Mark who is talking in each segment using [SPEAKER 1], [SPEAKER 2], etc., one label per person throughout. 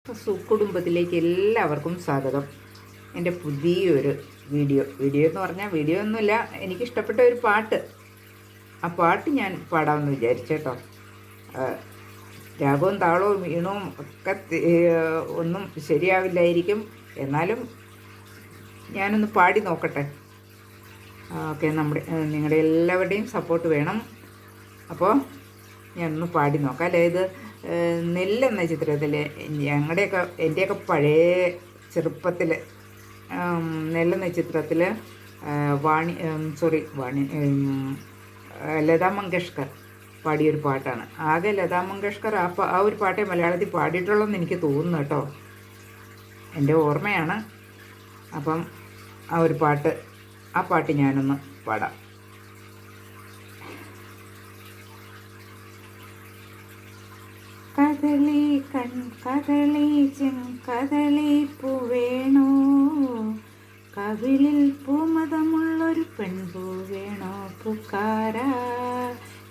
[SPEAKER 1] സുക്കുടുംബത്തിലേക്ക് എല്ലാവർക്കും സ്വാഗതം. എൻ്റെ പുതിയൊരു വീഡിയോ എന്ന് പറഞ്ഞാൽ വീഡിയോ ഒന്നുമില്ല, എനിക്കിഷ്ടപ്പെട്ട ഒരു പാട്ട്. ആ പാട്ട് ഞാൻ പാടാമെന്ന് വിചാരിച്ചേട്ടോ. രാഗവും താളവും ഈണവും ഒക്കെ ഒന്നും ശരിയാവില്ലായിരിക്കും, എന്നാലും ഞാനൊന്ന് പാടി നോക്കട്ടെ. ഓക്കെ, നിങ്ങളുടെ എല്ലാവരുടെയും സപ്പോർട്ട് വേണം. അപ്പോൾ ഞാനൊന്ന് പാടി നോക്കാം അല്ലേ. ഇത് നെല്ലെന്ന ചിത്രത്തിൽ എൻ്റെയൊക്കെ പഴയ ചെറുപ്പത്തിൽ നെല്ലെന്ന ചിത്രത്തിൽ ലതാ മങ്കേഷ്കർ പാടിയൊരു പാട്ടാണ്. ആകെ ലതാ മങ്കേഷ്കർ ആ ഒരു പാട്ടേ മലയാളത്തിൽ പാടിയിട്ടുള്ളതെന്ന് എനിക്ക് തോന്നുന്നു കേട്ടോ, എൻ്റെ ഓർമ്മയാണ്. അപ്പം ആ പാട്ട് ഞാനൊന്ന് പാടാം. കദളി കദളി ചെങ്കദളി പൂവേണോ, കവിളിൽ പൂമതമുള്ളൊരു പെൺപൂ വേണോ പുക്കാര.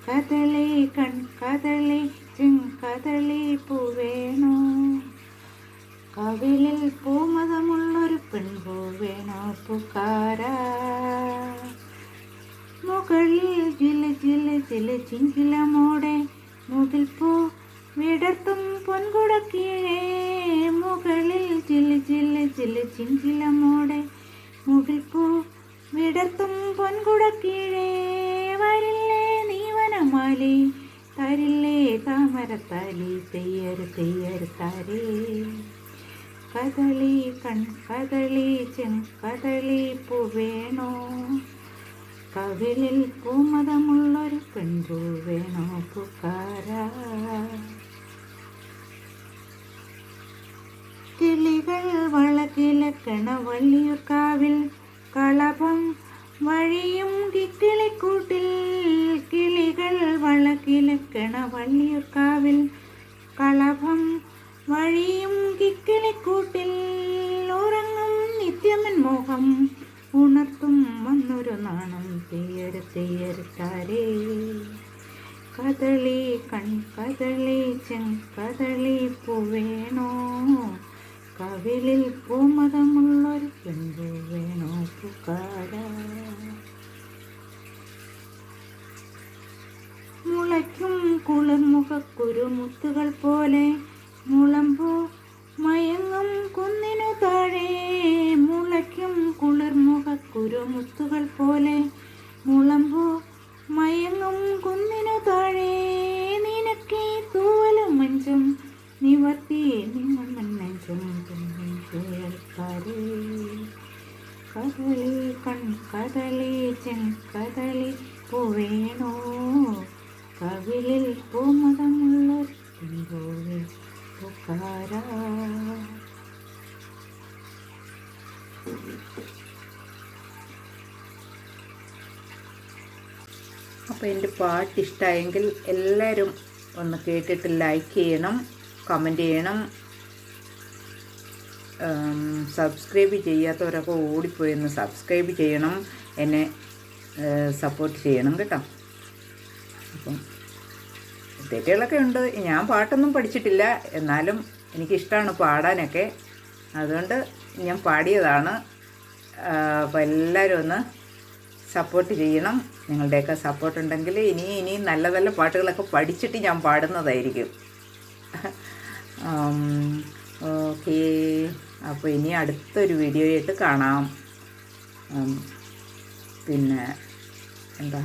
[SPEAKER 1] കദളി കദളി ചെങ്കദളി പൂവേണോ, കവിളിൽ പൂമതമുള്ളൊരു പെൺപൂ വേണോ പുക്കാര. മുകളിൽ ജില ജില ജില ചിങ്കിലമോടെ മുകിൽ പൂ വിടർത്തും പൊൻകുടക്കീഴേ. മുകളിൽ ജില ജില ജില ചിങ്കിലമോടെ മുകിൽ പൂ വിടർത്തും പൊൻകുടക്കീഴേ. വരില്ലേ നീവനമാലി തരില്ലേ താമരത്താലി തെയ്യര് തെയ്യര് താരേ. കദളി കദളി ചെങ്കദളി പൂവേണോ, കവിളിൽ പൂമതമുള്ളൊരു പെൺപൂ വേണോ പുക്കാര. കിളികൾ വളകിലക്കണ വള്ളിയൂർക്കാവിൽ കളഭം വഴിയും കിക്കിളിക്കൂട്ടിൽ. കിളികൾ വളകിലക്കണ വള്ളിയൂർക്കാവിൽ കളഭം വഴിയും കിക്കിളിക്കൂട്ടിൽ. ഉറങ്ങും നിത്യമൻ മോഹം ഉണർത്തും വന്നൊരു നാണം തെയ്യര് തെയ്യര് താരേ. കദളി കദളി ചെങ്കദളി പൂവേണോ, കവിളിൽ പൂമതമുള്ളൊരു പെൺപൂ വേണോ പുക്കാര. മുളയ്ക്കും കുളിർമുഖക്കുരുമുത്തുകൾ പോലെ മുളമ്പൂ മയങ്ങും കുന്നിനു താഴെ. മുളയ്ക്കും കുളിർമുഖക്കുരുമുത്തുകൾ പോലെ മുളമ്പൂ മയങ്ങും കുന്നിനു താഴെ. നിനക്കേ തൂവലും മഞ്ചും നിവർത്തി നിങ്ങൾ മണ്ണഞ്ചും കേൾക്കാരേ. കദളി കദളി ചെങ്കദളി പൂവേണോ, കവിളിൽ പൂമതമുള്ള പുക്കാര. അപ്പോൾ എൻ്റെ പാട്ട് ഇഷ്ടമായെങ്കിൽ എല്ലാവരും ഒന്ന് കേട്ടിട്ട് ലൈക്ക് ചെയ്യണം, കമൻറ്റ് ചെയ്യണം. സബ്സ്ക്രൈബ് ചെയ്യാത്തവരൊക്കെ ഓടിപ്പോയി സബ്സ്ക്രൈബ് ചെയ്യണം, എന്നെ സപ്പോർട്ട് ചെയ്യണം കേട്ടോ. അപ്പം തെറ്റുകളൊക്കെ ഉണ്ട്, ഞാൻ പാട്ടൊന്നും പഠിച്ചിട്ടില്ല, എന്നാലും എനിക്കിഷ്ടമാണ് പാടാനൊക്കെ, അതുകൊണ്ട് ഞാൻ പാടിയതാണ്. അപ്പോൾ എല്ലാവരും ഒന്ന് സപ്പോർട്ട് ചെയ്യണം. നിങ്ങളുടെയൊക്കെ സപ്പോർട്ട് ഉണ്ടെങ്കിൽ ഇനി നല്ല നല്ല പാട്ടുകളൊക്കെ പഠിച്ചിട്ട് ഞാൻ പാടുന്നതായിരിക്കും. ഓക്കേ, അപ്പോൾ ഇനി അടുത്തൊരു വീഡിയോ ആയിട്ട് കാണാം. പിന്നെ എന്താ